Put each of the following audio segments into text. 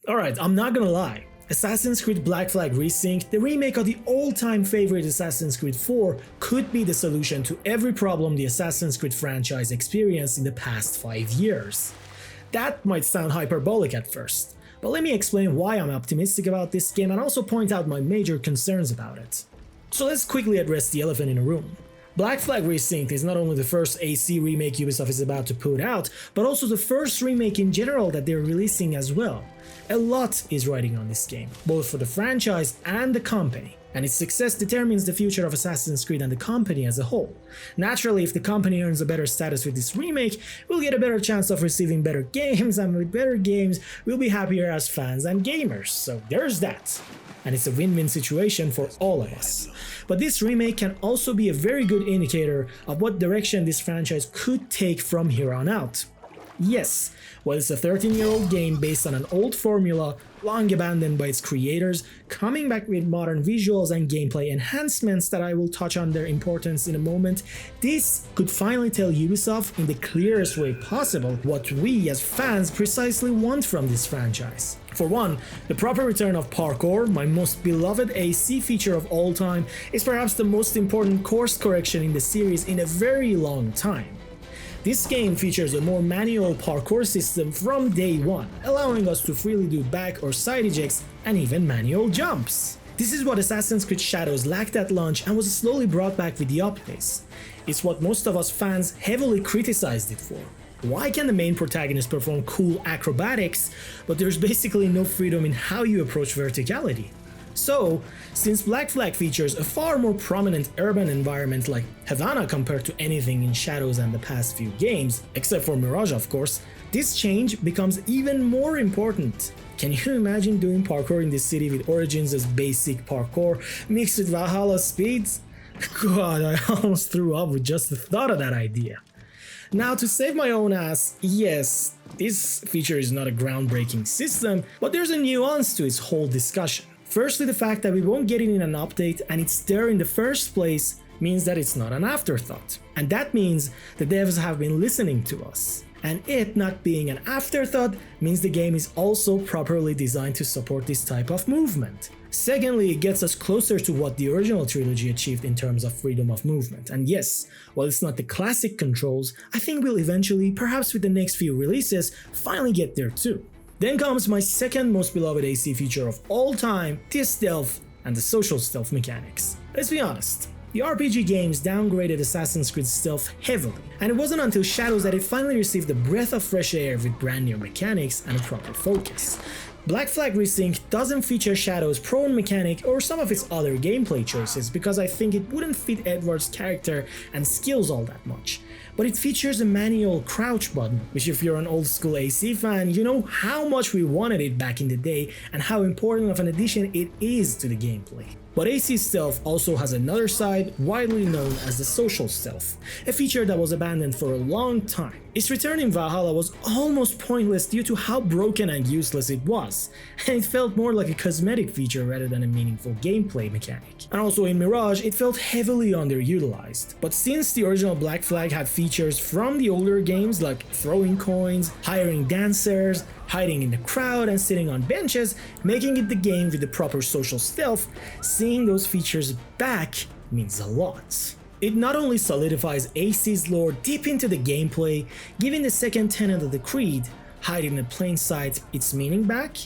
Alright, I'm not gonna lie. Assassin's Creed Black Flag Resynced, the remake of the all-time favorite Assassin's Creed 4, could be the solution to every problem the Assassin's Creed franchise experienced in the past 5 years. That might sound hyperbolic at first, but let me explain why I'm optimistic about this game and also point out my major concerns about it. So let's quickly address the elephant in the room. Black Flag Resynced is not only the first AC remake Ubisoft is about to put out, but also the first remake in general that they're releasing as well. A lot is riding on this game, both for the franchise and the company, and its success determines the future of Assassin's Creed and the company as a whole. Naturally, if the company earns a better status with this remake, we'll get a better chance of receiving better games, and with better games, we'll be happier as fans and gamers, so there's that. And it's a win-win situation for all of us. But this remake can also be a very good indicator of what direction this franchise could take from here on out. Yes, while it's a 13-year-old game based on an old formula, long abandoned by its creators, coming back with modern visuals and gameplay enhancements that I will touch on their importance in a moment, this could finally tell Ubisoft in the clearest way possible what we as fans precisely want from this franchise. For one, the proper return of Parkour, my most beloved AC feature of all time, is perhaps the most important course correction in the series in a very long time. This game features a more manual parkour system from day one, allowing us to freely do back or side ejects and even manual jumps. This is what Assassin's Creed Shadows lacked at launch and was slowly brought back with the updates. It's what most of us fans heavily criticized it for. Why can the main protagonist perform cool acrobatics, but there's basically no freedom in how you approach verticality? So, since Black Flag features a far more prominent urban environment like Havana compared to anything in Shadows and the past few games, except for Mirage of course, this change becomes even more important. Can you imagine doing parkour in this city with Origins as basic parkour mixed with Valhalla speeds? God, I almost threw up with just the thought of that idea. Now, to save my own ass, yes, this feature is not a groundbreaking system, but there's a nuance to its whole discussion. Firstly, the fact that we won't get it in an update and it's there in the first place means that it's not an afterthought. And that means the devs have been listening to us. And it not being an afterthought means the game is also properly designed to support this type of movement. Secondly, it gets us closer to what the original trilogy achieved in terms of freedom of movement. And yes, while it's not the classic controls, I think we'll eventually, perhaps with the next few releases, finally get there too. Then comes my second most beloved AC feature of all time, the stealth and the social stealth mechanics. Let's be honest, the RPG games downgraded Assassin's Creed stealth heavily, and it wasn't until Shadows that it finally received a breath of fresh air with brand new mechanics and a proper focus. Black Flag Resynced doesn't feature Shadow's prone mechanic or some of its other gameplay choices because I think it wouldn't fit Edward's character and skills all that much. But it features a manual crouch button, which if you're an old school AC fan, you know how much we wanted it back in the day and how important of an addition it is to the gameplay. But AC stealth also has another side, widely known as the social stealth, a feature that was abandoned for a long time. Its return in Valhalla was almost pointless due to how broken and useless it was, and it felt more like a cosmetic feature rather than a meaningful gameplay mechanic. And also in Mirage, it felt heavily underutilized. But since the original Black Flag had features from the older games like throwing coins, hiring dancers, hiding in the crowd and sitting on benches, making it the game with the proper social stealth, seeing those features back means a lot. It not only solidifies AC's lore deep into the gameplay, giving the second tenet of the Creed, hiding in plain sight, its meaning back,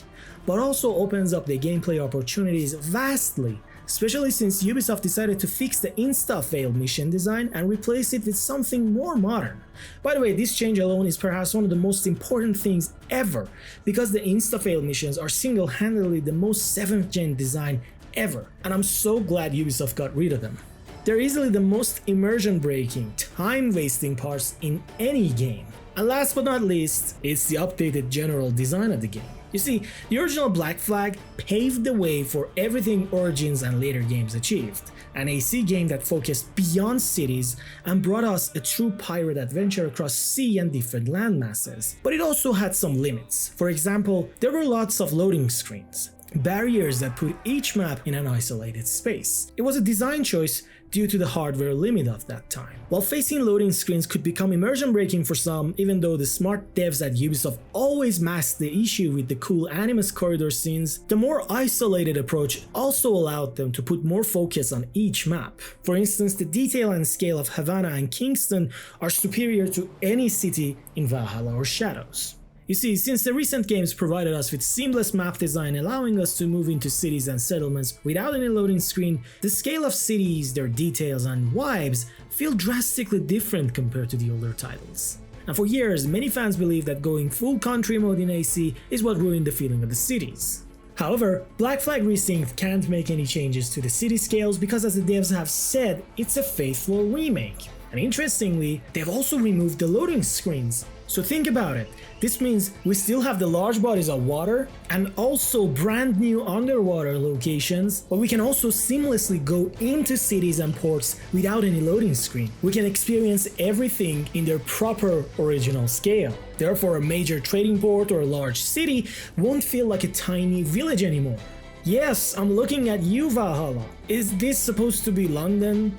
but also opens up the gameplay opportunities vastly, especially since Ubisoft decided to fix the insta-fail mission design and replace it with something more modern. By the way, this change alone is perhaps one of the most important things ever, because the insta-fail missions are single-handedly the most 7th gen design ever, and I'm so glad Ubisoft got rid of them. They're easily the most immersion-breaking, time-wasting parts in any game. And last but not least, it's the updated general design of the game. You see, the original Black Flag paved the way for everything Origins and later games achieved. An AC game that focused beyond cities and brought us a true pirate adventure across sea and different land masses. But it also had some limits. For example, there were lots of loading screens, barriers that put each map in an isolated space. It was a design choice due to the hardware limit of that time. While facing loading screens could become immersion breaking for some, even though the smart devs at Ubisoft always masked the issue with the cool Animus corridor scenes, the more isolated approach also allowed them to put more focus on each map. For instance, the detail and scale of Havana and Kingston are superior to any city in Valhalla or Shadows. You see, since the recent games provided us with seamless map design allowing us to move into cities and settlements without any loading screen, the scale of cities, their details and vibes feel drastically different compared to the older titles. And for years, many fans believed that going full country mode in AC is what ruined the feeling of the cities. However, Black Flag Resynced can't make any changes to the city scales because, as the devs have said, it's a faithful remake. And interestingly, they've also removed the loading screens. So think about it, this means we still have the large bodies of water and also brand new underwater locations, but we can also seamlessly go into cities and ports without any loading screen. We can experience everything in their proper original scale. Therefore, a major trading port or a large city won't feel like a tiny village anymore. Yes, I'm looking at you, Valhalla. Is this supposed to be London?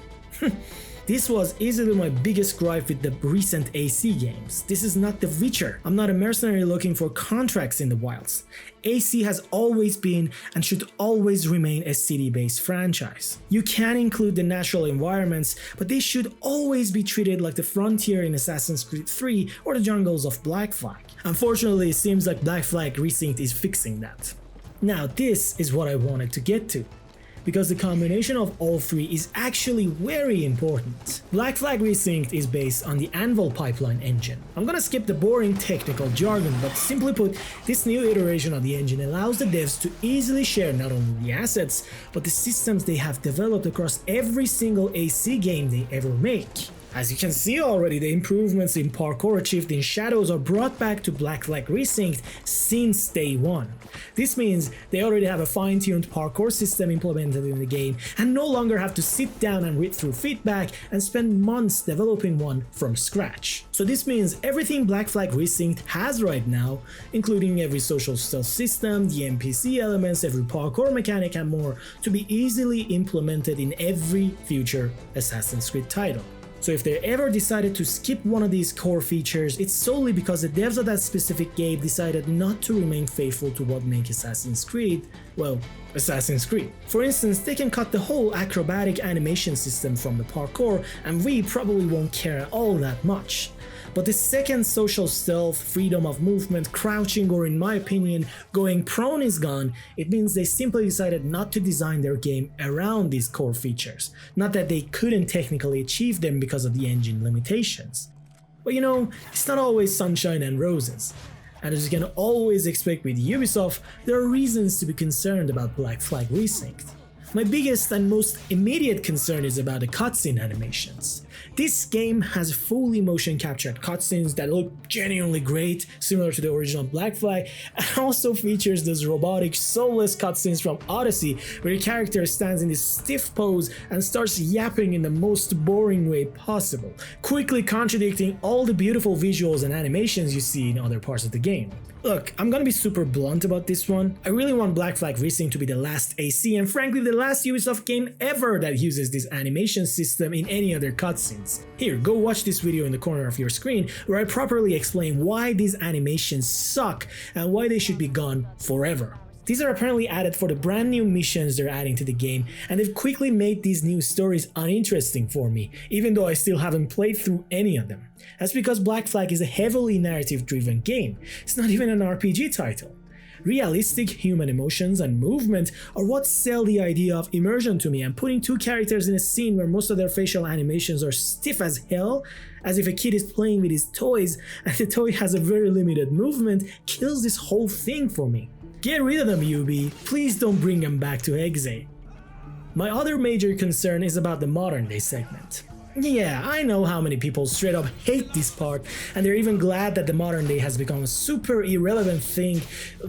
This was easily my biggest gripe with the recent AC games. This is not The Witcher. I'm not a mercenary looking for contracts in the wilds. AC has always been and should always remain a city-based franchise. You can include the natural environments, but they should always be treated like the frontier in Assassin's Creed 3 or the jungles of Black Flag. Unfortunately, it seems like Black Flag Resynced is fixing that. Now, this is what I wanted to get to, because the combination of all three is actually very important. Black Flag Resynced is based on the Anvil pipeline engine. I'm gonna skip the boring technical jargon, but simply put, this new iteration of the engine allows the devs to easily share not only the assets, but the systems they have developed across every single AC game they ever make. As you can see already, the improvements in Parkour achieved in Shadows are brought back to Black Flag Resynced since day one. This means they already have a fine-tuned parkour system implemented in the game and no longer have to sit down and read through feedback and spend months developing one from scratch. So this means everything Black Flag Resynced has right now, including every social stealth system, the NPC elements, every parkour mechanic and more, to be easily implemented in every future Assassin's Creed title. So if they ever decided to skip one of these core features, it's solely because the devs of that specific game decided not to remain faithful to what makes Assassin's Creed, well, Assassin's Creed. For instance, they can cut the whole acrobatic animation system from the parkour, and we probably won't care all that much. But the second social stealth, freedom of movement, crouching, or in my opinion, going prone is gone, it means they simply decided not to design their game around these core features. Not that they couldn't technically achieve them because of the engine limitations. But you know, it's not always sunshine and roses. And as you can always expect with Ubisoft, there are reasons to be concerned about Black Flag Resynced. My biggest and most immediate concern is about the cutscene animations. This game has fully motion captured cutscenes that look genuinely great, similar to the original Black Flag, and also features those robotic, soulless cutscenes from Odyssey, where the character stands in this stiff pose and starts yapping in the most boring way possible, quickly contradicting all the beautiful visuals and animations you see in other parts of the game. Look, I'm gonna be super blunt about this one. I really want Black Flag Resynced to be the last AC and frankly the last Ubisoft game ever that uses this animation system in any other cutscenes. Here, go watch this video in the corner of your screen where I properly explain why these animations suck and why they should be gone forever. These are apparently added for the brand new missions they're adding to the game, and they've quickly made these new stories uninteresting for me, even though I still haven't played through any of them. That's because Black Flag is a heavily narrative-driven game. It's not even an RPG title. Realistic human emotions and movement are what sell the idea of immersion to me, and putting two characters in a scene where most of their facial animations are stiff as hell, as if a kid is playing with his toys and the toy has a very limited movement, kills this whole thing for me. Get rid of them, Ubi. Please don't bring them back to Exe. My other major concern is about the modern day segment. Yeah, I know how many people straight up hate this part, and they're even glad that the modern day has become a super irrelevant thing,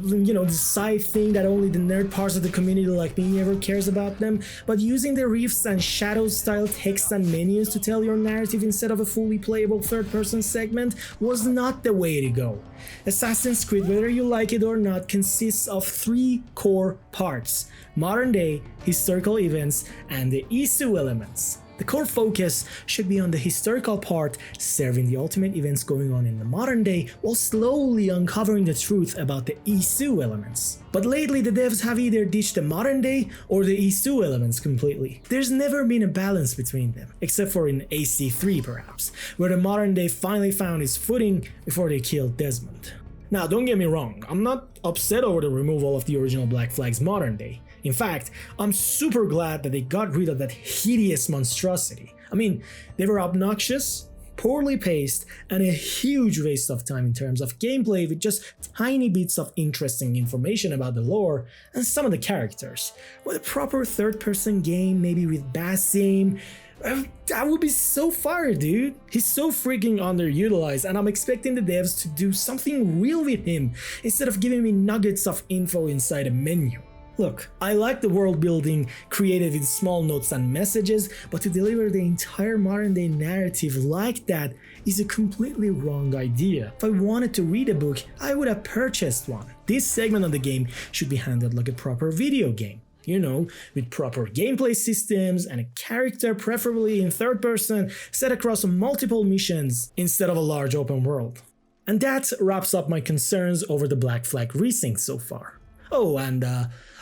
you know, the side thing that only the nerd parts of the community like me ever cares about them, but using the Reefs and Shadows style text and menus to tell your narrative instead of a fully playable third-person segment was not the way to go. Assassin's Creed, whether you like it or not, consists of three core parts: modern day, historical events, and the Isu elements. The core focus should be on the historical part, serving the ultimate events going on in the modern day while slowly uncovering the truth about the Isu elements. But lately the devs have either ditched the modern day or the Isu elements completely. There's never been a balance between them, except for in AC3 perhaps, where the modern day finally found its footing before they killed Desmond. Now don't get me wrong, I'm not upset over the removal of the original Black Flag's modern day. In fact, I'm super glad that they got rid of that hideous monstrosity. I mean, they were obnoxious, poorly paced, and a huge waste of time in terms of gameplay with just tiny bits of interesting information about the lore and some of the characters. With a proper third-person game, maybe with Basim, that would be so fire, dude. He's so freaking underutilized, and I'm expecting the devs to do something real with him instead of giving me nuggets of info inside a menu. Look, I like the world building created with small notes and messages, but to deliver the entire modern day narrative like that is a completely wrong idea. If I wanted to read a book, I would have purchased one. This segment of the game should be handled like a proper video game. You know, with proper gameplay systems and a character preferably in third person set across multiple missions instead of a large open world. And that wraps up my concerns over the Black Flag Resynced so far. Oh, and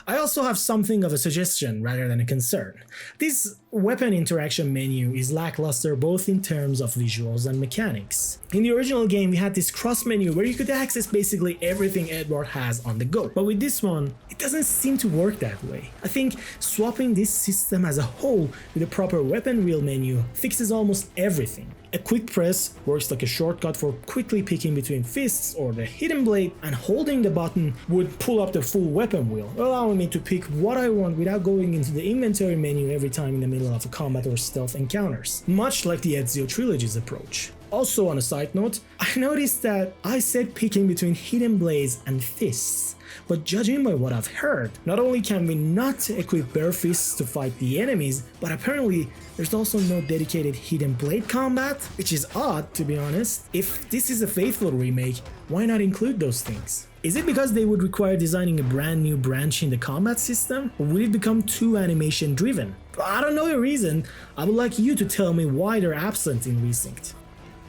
I also have something of a suggestion rather than a concern. This weapon interaction menu is lackluster both in terms of visuals and mechanics. In the original game we had this cross menu where you could access basically everything Edward has on the go, but with this one it doesn't seem to work that way. I think swapping this system as a whole with a proper weapon wheel menu fixes almost everything. A quick press works like a shortcut for quickly picking between fists or the hidden blade, and holding the button would pull up the full weapon wheel, allowing me to pick what I want without going into the inventory menu every time in the middle of a combat or stealth encounters, much like the Ezio trilogy's approach. Also on a side note, I noticed that I said picking between hidden blades and fists, but judging by what I've heard, not only can we not equip bare fists to fight the enemies, but apparently there's also no dedicated hidden blade combat, which is odd to be honest. If this is a faithful remake, why not include those things? Is it because they would require designing a brand new branch in the combat system, or would it become too animation driven? I don't know the reason. I would like you to tell me why they're absent in Resynced.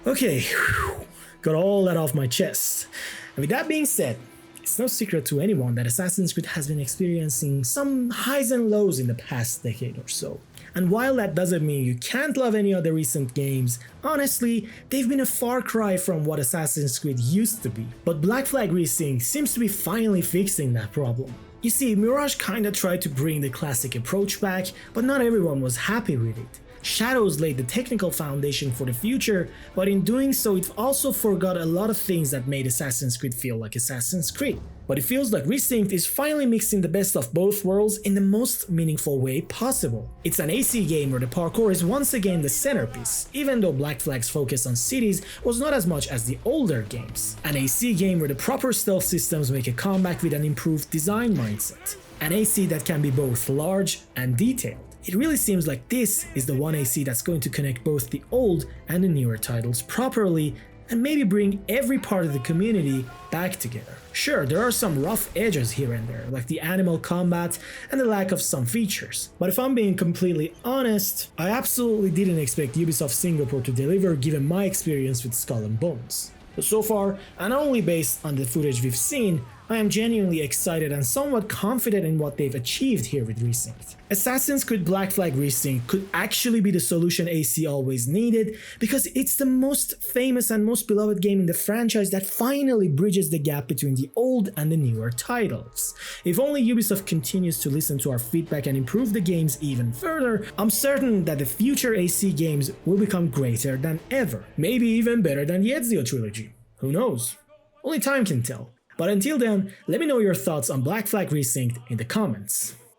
Okay, got all that off my chest. And with that being said, it's no secret to anyone that Assassin's Creed has been experiencing some highs and lows in the past decade or so. And while that doesn't mean you can't love any other recent games, honestly, they've been a far cry from what Assassin's Creed used to be. But Black Flag Resynced seems to be finally fixing that problem. You see, Mirage kinda tried to bring the classic approach back, but not everyone was happy with it. Shadows laid the technical foundation for the future, but in doing so it also forgot a lot of things that made Assassin's Creed feel like Assassin's Creed. But it feels like Resynced is finally mixing the best of both worlds in the most meaningful way possible. It's an AC game where the parkour is once again the centerpiece, even though Black Flag's focus on cities was not as much as the older games. An AC game where the proper stealth systems make a comeback with an improved design mindset. An AC that can be both large and detailed. It really seems like this is the one AC that's going to connect both the old and the newer titles properly and maybe bring every part of the community back together. Sure, there are some rough edges here and there, like the animal combat and the lack of some features. But if I'm being completely honest, I absolutely didn't expect Ubisoft Singapore to deliver given my experience with Skull and Bones. But so far, and only based on the footage we've seen, I am genuinely excited and somewhat confident in what they've achieved here with Resynced. Assassin's Creed Black Flag Resynced could actually be the solution AC always needed, because it's the most famous and most beloved game in the franchise that finally bridges the gap between the old and the newer titles. If only Ubisoft continues to listen to our feedback and improve the games even further, I'm certain that the future AC games will become greater than ever. Maybe even better than the Ezio trilogy. Who knows? Only time can tell. But until then, let me know your thoughts on Black Flag Resynced in the comments.